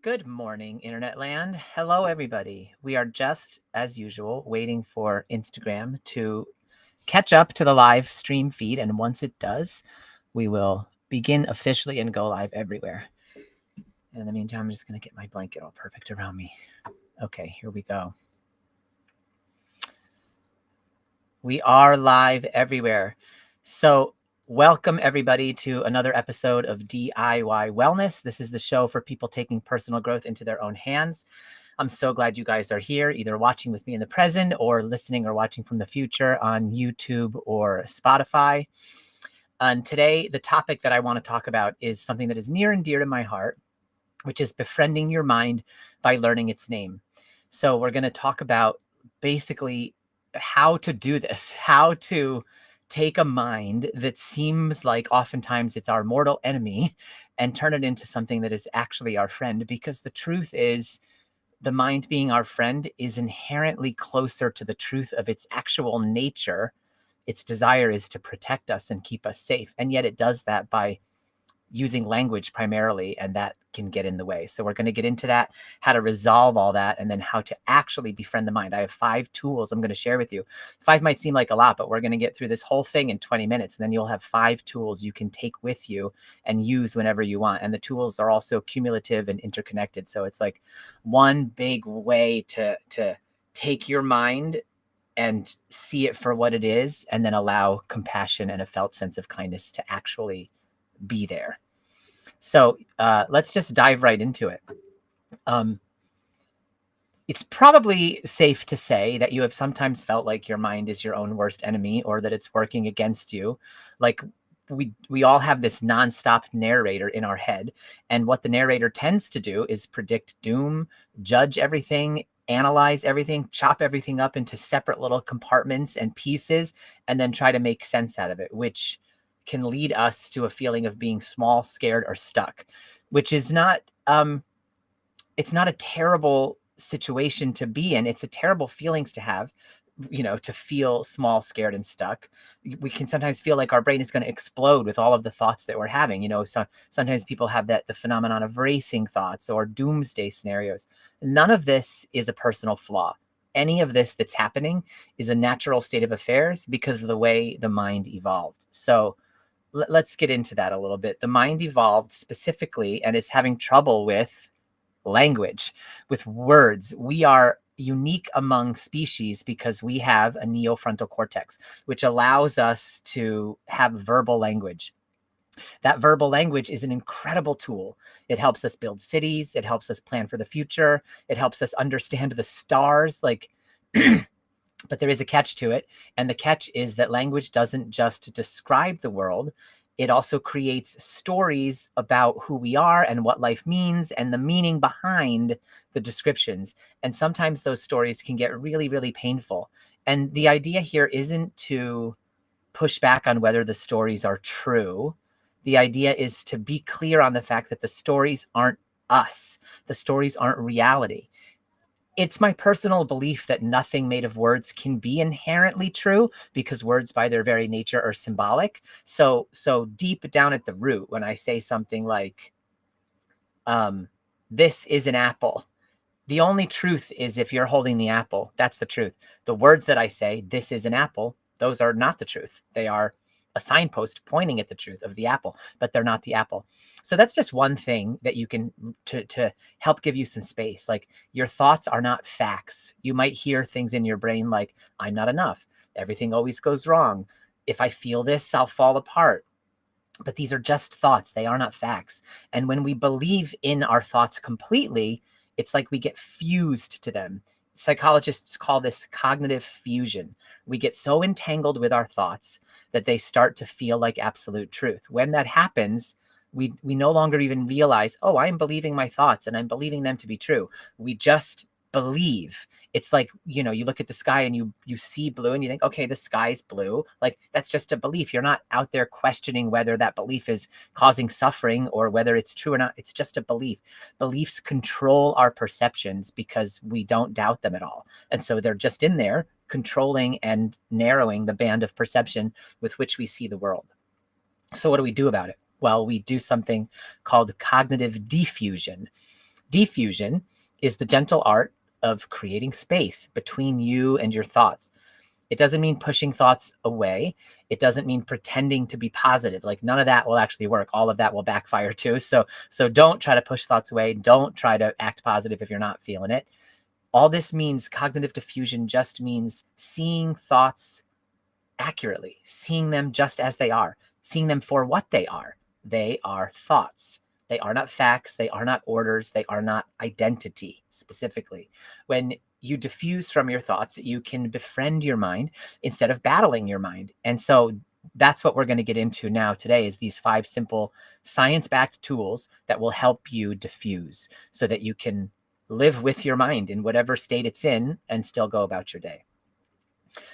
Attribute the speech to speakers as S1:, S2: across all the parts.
S1: Good morning, Internet Land. Hello, everybody. We are just, as usual, waiting for Instagram to catch up to the live stream feed. And once it does, we will begin officially and go live everywhere. In the meantime, I'm just going to get my blanket all perfect around me. Okay, here we go. We are live everywhere. So welcome everybody to another episode of DIY Wellness. This is the show for people taking personal growth into their own hands. I'm so glad you guys are here, either watching with me in the present or listening or watching from the future on YouTube or Spotify. And today, the topic that I want to talk about is something that is near and dear to my heart, which is befriending your mind by learning its name. So we're going to talk about basically how to do this, how to take a mind that seems like oftentimes it's our mortal enemy and turn it into something that is actually our friend. Because the truth is, the mind being our friend is inherently closer to the truth of its actual nature. Its desire is to protect us and keep us safe. And yet it does that by using language primarily, and that can get in the way. So we're going to get into that, how to resolve all that, and then how to actually befriend the mind. I have 5 tools I'm going to share with you. 5 might seem like a lot, but we're going to get through this whole thing in 20 minutes, and then you'll have 5 tools you can take with you and use whenever you want. And the tools are also cumulative and interconnected. So it's like one big way to take your mind and see it for what it is, and then allow compassion and a felt sense of kindness to actually be there. So let's just dive right into it. It's probably safe to say that you have sometimes felt like your mind is your own worst enemy, or that it's working against you. Like we all have this nonstop narrator in our head, and what the narrator tends to do is predict doom, judge everything, analyze everything, chop everything up into separate little compartments and pieces, and then try to make sense out of it, which can lead us to a feeling of being small, scared, or stuck, which is not, it's not a terrible situation to be in. It's a terrible feelings to have, to feel small, scared, and stuck. We can sometimes feel like our brain is going to explode with all of the thoughts that we're having. So sometimes people have the phenomenon of racing thoughts or doomsday scenarios. None of this is a personal flaw. Any of this that's happening is a natural state of affairs because of the way the mind evolved. So let's get into that a little bit. The mind evolved specifically and is having trouble with language, with words. We are unique among species because we have a neofrontal cortex, which allows us to have verbal language. That verbal language is an incredible tool. It helps us build cities. It helps us plan for the future. It helps us understand the stars. But there is a catch to it. And the catch is that language doesn't just describe the world. It also creates stories about who we are and what life means and the meaning behind the descriptions. And sometimes those stories can get really, really painful. And the idea here isn't to push back on whether the stories are true. The idea is to be clear on the fact that the stories aren't us. The stories aren't reality. It's my personal belief that nothing made of words can be inherently true, because words by their very nature are symbolic. So deep down at the root, when I say something like, this is an apple, the only truth is if you're holding the apple, that's the truth. The words that I say, this is an apple, those are not the truth. They are a signpost pointing at the truth of the apple, but they're not the apple. So that's just one thing that you can to help give you some space. Like, your thoughts are not facts. You might hear things in your brain like, I'm not enough. Everything always goes wrong. If I feel this, I'll fall apart. But these are just thoughts. They are not facts. And when we believe in our thoughts completely, it's like we get fused to them. Psychologists call this cognitive fusion. We get so entangled with our thoughts that they start to feel like absolute truth. When that happens, we no longer even realize, oh, I'm believing my thoughts and I'm believing them to be true. We just believe. It's like, you look at the sky and you see blue and you think, okay, the sky's blue. Like, that's just a belief. You're not out there questioning whether that belief is causing suffering or whether it's true or not. It's just a belief. Beliefs control our perceptions because we don't doubt them at all. And so they're just in there controlling and narrowing the band of perception with which we see the world. So what do we do about it? Well, we do something called cognitive diffusion. Diffusion is the gentle art of creating space between you and your thoughts. It doesn't mean pushing thoughts away. It doesn't mean pretending to be positive. Like none of that will actually work. All of that will backfire too. So don't try to push thoughts away. Don't try to act positive if you're not feeling it. All this means, cognitive diffusion just means seeing thoughts accurately, seeing them just as they are, seeing them for what they are. They are thoughts. They are not facts. They are not orders. They are not identity specifically. When you diffuse from your thoughts, you can befriend your mind instead of battling your mind. And so that's what we're going to get into now today, is these 5 simple science-backed tools that will help you diffuse so that you can live with your mind in whatever state it's in and still go about your day.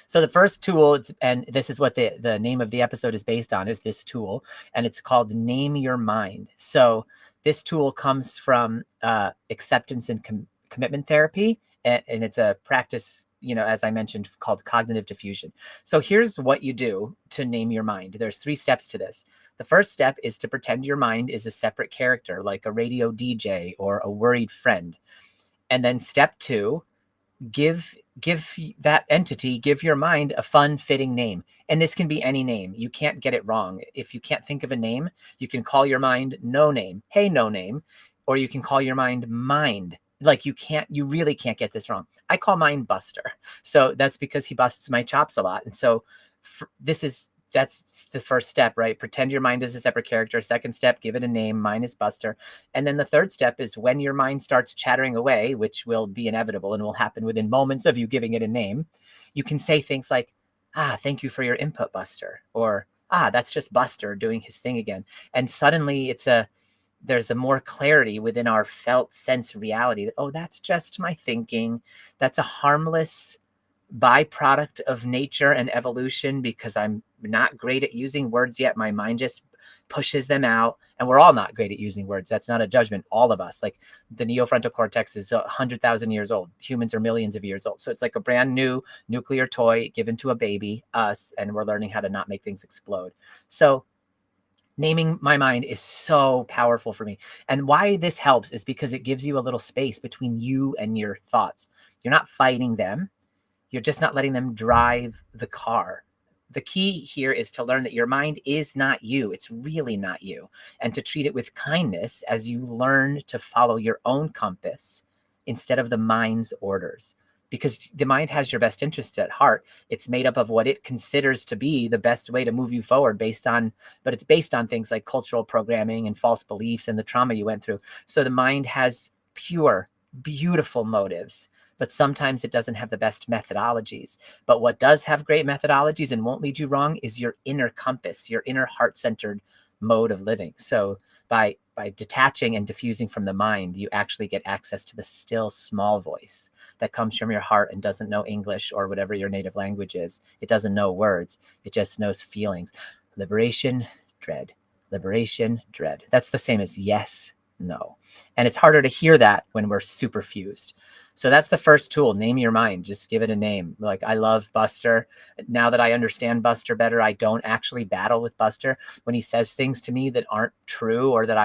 S1: So the first tool, and this is what the name of the episode is based on, is this tool, and it's called Name Your Mind. So this tool comes from acceptance and commitment therapy, and it's a practice, as I mentioned, called cognitive diffusion. So here's what you do to name your mind. There's 3 steps to this. The first step is to pretend your mind is a separate character, like a radio DJ or a worried friend. And then step 2, give that entity, give your mind a fun, fitting name. And this can be any name. You can't get it wrong. If you can't think of a name, you can call your mind no name. Hey, no name. Or you can call your mind mind. Like you really can't get this wrong. I call mine Buster. So that's because he busts my chops a lot. And so that's the first step, right? Pretend your mind is a separate character. Second step, give it a name. Mine is Buster. And then the third step is when your mind starts chattering away, which will be inevitable and will happen within moments of you giving it a name, you can say things like, thank you for your input, Buster. Or, that's just Buster doing his thing again. And suddenly there's a more clarity within our felt sense reality that, that's just my thinking. That's a harmless byproduct of nature and evolution because I'm not great at using words yet. My mind just pushes them out, and we're all not great at using words. That's not a judgment. All of us, like the neofrontal cortex is 100,000 years old. Humans are millions of years old. So it's like a brand new nuclear toy given to a baby, us, and we're learning how to not make things explode. So naming my mind is so powerful for me. And why this helps is because it gives you a little space between you and your thoughts. You're not fighting them. You're just not letting them drive the car. The key here is to learn that your mind is not you. It's really not you. And to treat it with kindness as you learn to follow your own compass instead of the mind's orders. Because the mind has your best interests at heart. It's made up of what it considers to be the best way to move you forward but it's based on things like cultural programming and false beliefs and the trauma you went through. So the mind has pure, beautiful motives, but sometimes it doesn't have the best methodologies. But what does have great methodologies and won't lead you wrong is your inner compass, your inner heart-centered mode of living. So by detaching and diffusing from the mind, you actually get access to the still small voice that comes from your heart and doesn't know English or whatever your native language is. It doesn't know words. It just knows feelings. Liberation, dread. Liberation, dread. That's the same as yes, no. And it's harder to hear that when we're super fused. So that's the first tool. Name your mind. Just give it a name. Like, I love Buster. Now that I understand Buster better, I don't actually battle with Buster. When he says things to me that aren't true or that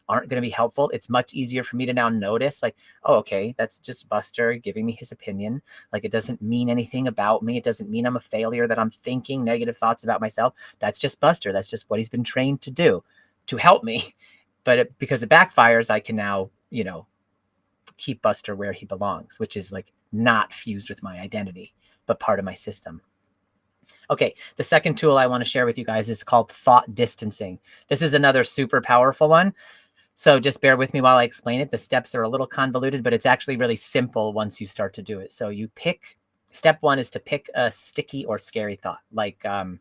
S1: aren't going to be helpful, it's much easier for me to now notice, like, oh, okay, that's just Buster giving me his opinion. Like, it doesn't mean anything about me. It doesn't mean I'm a failure, that I'm thinking negative thoughts about myself. That's just Buster. That's just what he's been trained to do to help me. But because it backfires, I can now, keep Buster where he belongs, which is like not fused with my identity, but part of my system. Okay, the second tool I want to share with you guys is called thought distancing. This is another super powerful one. So just bear with me while I explain it. The steps are a little convoluted, but it's actually really simple once you start to do it. So step 1 is to pick a sticky or scary thought, like I'm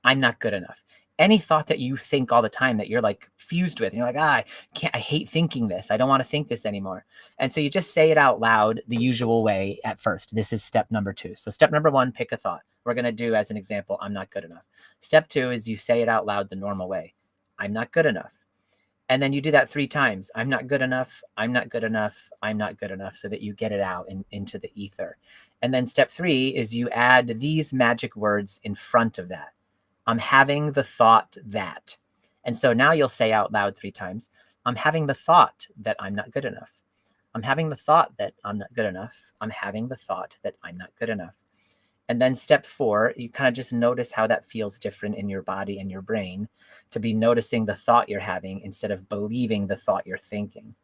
S1: not good enough. Any thought that you think all the time that you're like fused with, and you're like, I hate thinking this. I don't want to think this anymore. And so you just say it out loud the usual way at first. This is step number 2. So step number 1, pick a thought. We're going to do, as an example, I'm not good enough. Step 2 is you say it out loud the normal way. I'm not good enough. And then you do that 3 times. I'm not good enough. I'm not good enough. I'm not good enough, so that you get it out into the ether. And then step 3 is you add these magic words in front of that. I'm having the thought that. And so now you'll say out loud 3 times, I'm having the thought that I'm not good enough. I'm having the thought that I'm not good enough. I'm having the thought that I'm not good enough. And then step 4, you kind of just notice how that feels different in your body and your brain, to be noticing the thought you're having instead of believing the thought you're thinking.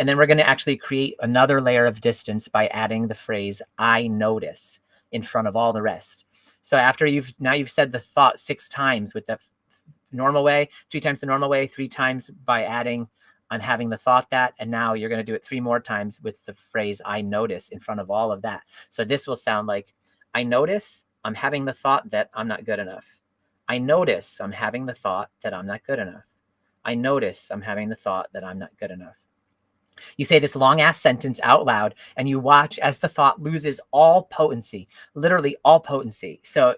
S1: And then we're going to actually create another layer of distance by adding the phrase, I notice, in front of all the rest. So after you've said the thought 6 times with the normal way, 3 times the normal way, 3 times by adding, I'm having the thought that, and now you're going to do it 3 more times with the phrase, I notice, in front of all of that. So this will sound like, I notice I'm having the thought that I'm not good enough. I notice I'm having the thought that I'm not good enough. I notice I'm having the thought that I'm not good enough. You say this long ass sentence out loud and you watch as the thought loses all potency, literally all potency. So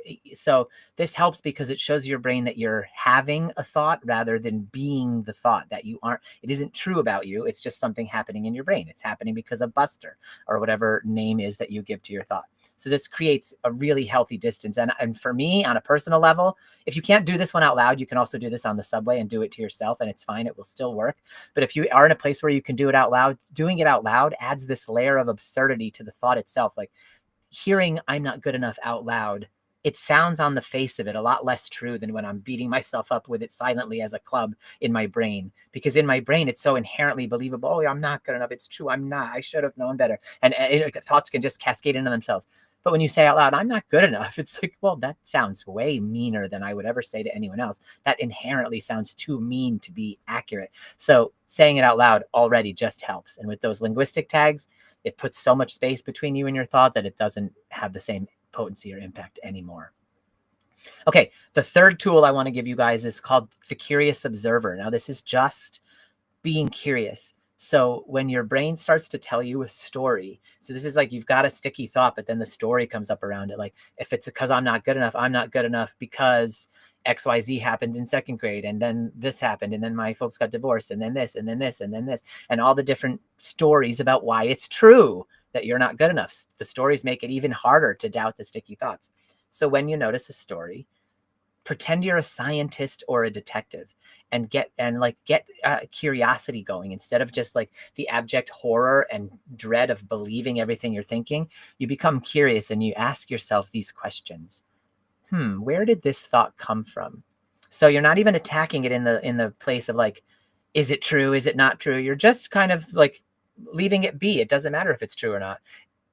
S1: this helps because it shows your brain that you're having a thought rather than being the thought, that you aren't, it isn't true about you. It's just something happening in your brain. It's happening because of Buster or whatever name is that you give to your thought. So this creates a really healthy distance. And for me, on a personal level, if you can't do this one out loud, you can also do this on the subway and do it to yourself, and it's fine. It will still work. But if you are in a place where you can do it out loud, doing it out loud adds this layer of absurdity to the thought itself. Like hearing I'm not good enough out loud, it sounds on the face of it a lot less true than when I'm beating myself up with it silently as a club in my brain. Because in my brain, it's so inherently believable. Oh, I'm not good enough. It's true. I'm not. I should have known better. And thoughts can just cascade into themselves. But when you say out loud, I'm not good enough, it's like, well, that sounds way meaner than I would ever say to anyone else. That inherently sounds too mean to be accurate. So saying it out loud already just helps. And with those linguistic tags, it puts so much space between you and your thought that it doesn't have the same potency or impact anymore. Okay, the third tool I want to give you guys is called the curious observer. Now, this is just being curious. So when your brain starts to tell you a story, so this is like you've got a sticky thought, but then the story comes up around it. Like if it's because I'm not good enough, I'm not good enough because XYZ happened in 2nd grade, and then this happened, and then my folks got divorced, and then this, and then this, and then this, and all the different stories about why it's true that you're not good enough. The stories make it even harder to doubt the sticky thoughts. So when you notice a story, pretend you're a scientist or a detective and get curiosity going. Instead of just like the abject horror and dread of believing everything you're thinking, you become curious and you ask yourself these questions. Where did this thought come from? So you're not even attacking it in the place of like, is it true? Is it not true? You're just kind of like leaving it be. It doesn't matter if it's true or not,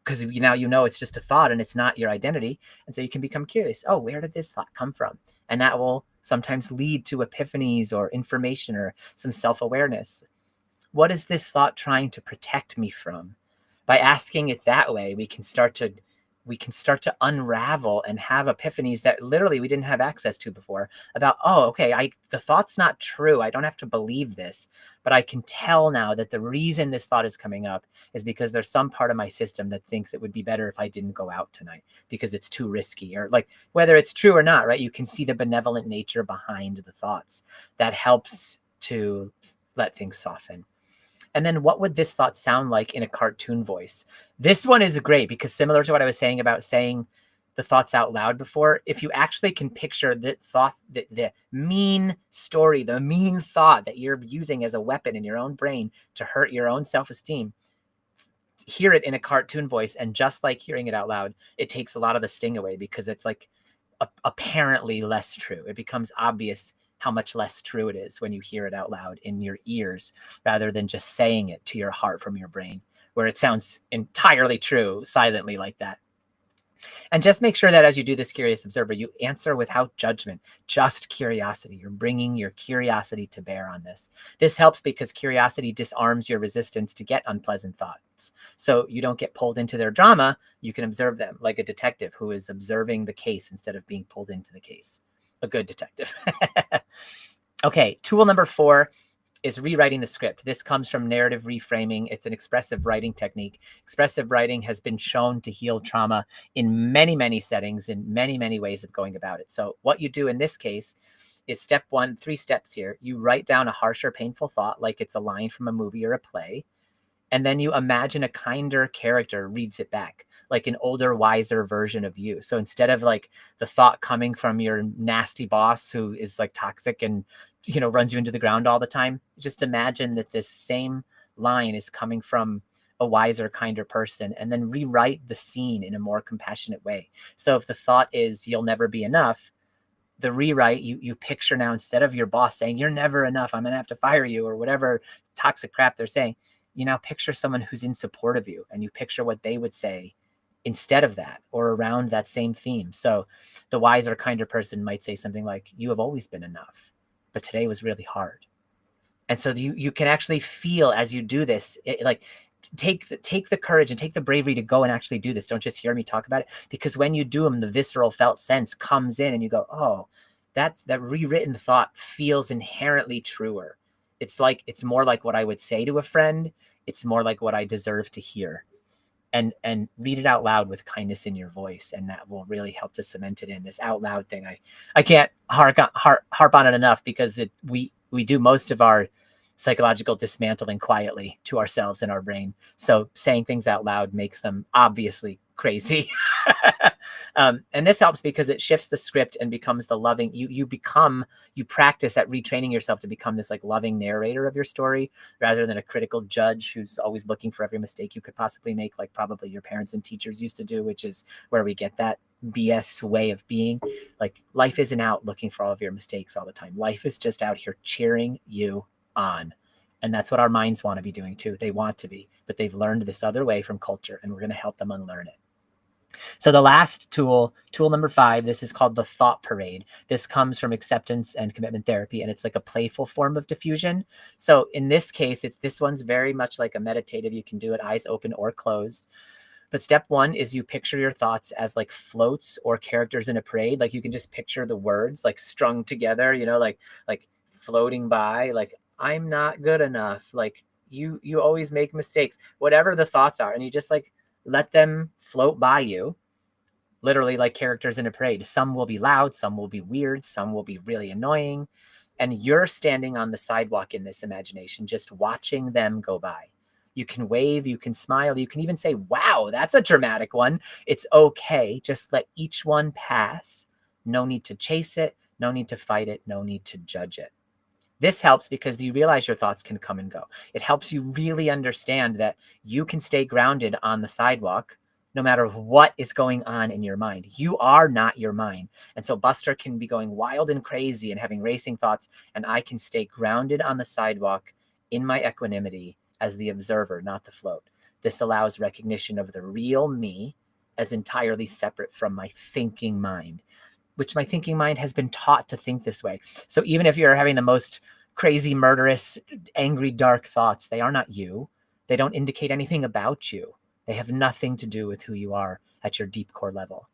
S1: because now you know it's just a thought and it's not your identity. And so you can become curious. Oh, where did this thought come from? And that will sometimes lead to epiphanies or information or some self-awareness. What is this thought trying to protect me from? By asking it that way, we can start to unravel and have epiphanies that literally we didn't have access to before about, oh, okay, the thought's not true. I don't have to believe this, but I can tell now that the reason this thought is coming up is because there's some part of my system that thinks it would be better if I didn't go out tonight because it's too risky, or like whether it's true or not, right? You can see the benevolent nature behind the thoughts. That helps to let things soften. And then what would this thought sound like in a cartoon voice? This one is great because similar to what I was saying about saying the thoughts out loud before, if you actually can picture the thought, the mean story, the mean thought that you're using as a weapon in your own brain to hurt your own self-esteem, hear it in a cartoon voice. And just like hearing it out loud, it takes a lot of the sting away because it's like apparently less true. It becomes obvious how much less true it is when you hear it out loud in your ears, rather than just saying it to your heart from your brain, where it sounds entirely true silently like that. And just make sure that as you do this curious observer, you answer without judgment, just curiosity. You're bringing your curiosity to bear on this. This helps because curiosity disarms your resistance to get unpleasant thoughts. So you don't get pulled into their drama. You can observe them like a detective who is observing the case instead of being pulled into the case. A good detective. Okay, tool number 4 is rewriting the script. This comes from narrative reframing. It's an expressive writing technique. Expressive writing has been shown to heal trauma in many, many settings, in many, many ways of going about it. So what you do in this case is step 1, 3 steps here. You write down a harsher, painful thought, like it's a line from a movie or a play. And then you imagine a kinder character reads it back. like an older, wiser version of you. So instead of like the thought coming from your nasty boss who is like toxic and, runs you into the ground all the time, just imagine that this same line is coming from a wiser, kinder person, and then rewrite the scene in a more compassionate way. So if the thought is you'll never be enough, the rewrite, you picture now, instead of your boss saying you're never enough, I'm gonna have to fire you, or whatever toxic crap they're saying, you now picture someone who's in support of you, and you picture what they would say instead of that, or around that same theme. So the wiser, kinder person might say something like, you have always been enough, but today was really hard. And so you can actually feel as you do this, like take the courage and take the bravery to go and actually do this. Don't just hear me talk about it, because when you do them, the visceral felt sense comes in and you go, oh, that rewritten thought feels inherently truer. It's more like what I would say to a friend. It's more like what I deserve to hear. And read it out loud with kindness in your voice, and that will really help to cement it in. This out loud thing, I can't harp on it enough, because we do most of our psychological dismantling quietly to ourselves and our brain. So saying things out loud makes them obviously crazy. And this helps because it shifts the script and becomes the loving, you practice at retraining yourself to become this like loving narrator of your story, rather than a critical judge who's always looking for every mistake you could possibly make, like probably your parents and teachers used to do, which is where we get that BS way of being. Like, life isn't out looking for all of your mistakes all the time. Life is just out here cheering you on. And that's what our minds want to be doing too. They want to be, but they've learned this other way from culture, and we're going to help them unlearn it. So the last tool number 5, this is called the thought parade. This comes from acceptance and commitment therapy, and it's like a playful form of diffusion. So in this case, this one's very much like a meditative. You can do it eyes open or closed. But step 1 is you picture your thoughts as like floats or characters in a parade. Like, you can just picture the words like strung together, like floating by, like, I'm not good enough. Like, you always make mistakes, whatever the thoughts are. And you just like let them float by you, literally like characters in a parade. Some will be loud, some will be weird, some will be really annoying. And you're standing on the sidewalk in this imagination, just watching them go by. You can wave, you can smile, you can even say, wow, that's a dramatic one. It's okay. Just let each one pass. No need to chase it. No need to fight it. No need to judge it. This helps because you realize your thoughts can come and go. It helps you really understand that you can stay grounded on the sidewalk no matter what is going on in your mind. You are not your mind. And so Buster can be going wild and crazy and having racing thoughts, and I can stay grounded on the sidewalk in my equanimity as the observer, not the float. This allows recognition of the real me as entirely separate from my thinking mind, which my thinking mind has been taught to think this way. So even if you're having the most crazy, murderous, angry, dark thoughts, they are not you. They don't indicate anything about you. They have nothing to do with who you are at your deep core level.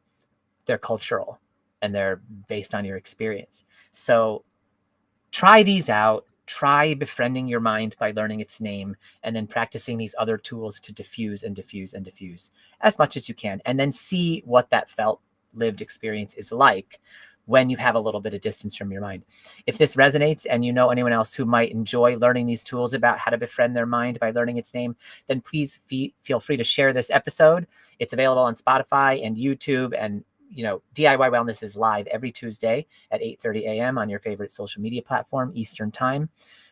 S1: They're cultural, and they're based on your experience. So try these out. Try befriending your mind by learning its name, and then practicing these other tools to diffuse and diffuse and diffuse as much as you can. And then see what that felt lived experience is like when you have a little bit of distance from your mind. If this resonates and you know anyone else who might enjoy learning these tools about how to befriend their mind by learning its name, then please feel free to share this episode. It's available on Spotify and YouTube, and DIY Wellness is live every Tuesday at 8:30 a.m. on your favorite social media platform, Eastern Time.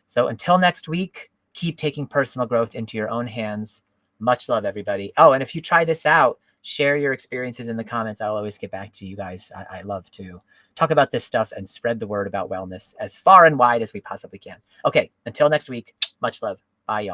S1: So until next week, keep taking personal growth into your own hands. Much love, everybody. Oh, and if you try this out, share your experiences in the comments. I'll always get back to you guys. I love to talk about this stuff and spread the word about wellness as far and wide as we possibly can. Okay, until next week, much love. Bye, y'all.